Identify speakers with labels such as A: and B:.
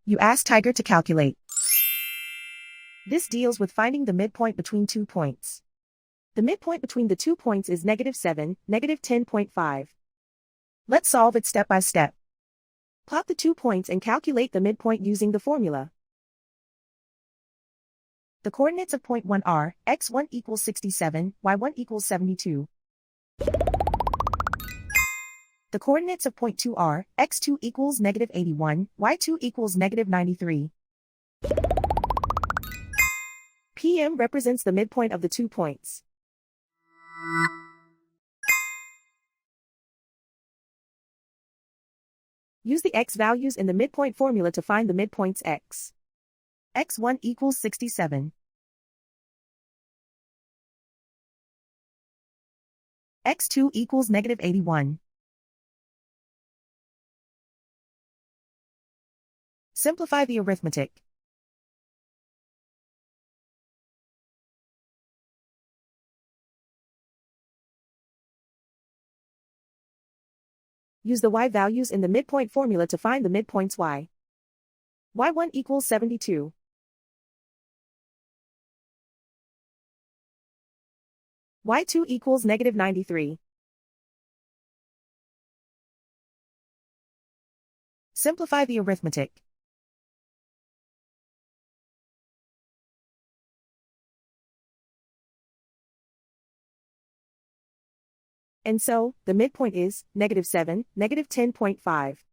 A: You ask Tiger to calculate. This deals with finding the midpoint between 2 points. The midpoint between the 2 points is -7, -10.5. Let's solve it step by step. Plot the 2 points and calculate the midpoint using the formula. The coordinates of point 1 are, x1 equals 67, y1 equals 72. The coordinates of point 2 are, x2 equals -81, y2 equals -93. PM represents the midpoint of the 2 points. Use the x values in the midpoint formula to find the midpoints x. x1 equals 67. x2 equals -81. Simplify the arithmetic. Use the y values in the midpoint formula to find the midpoints y. y1 equals 72. y2 equals -93. Simplify the arithmetic. And so, the midpoint is -7, -10.5.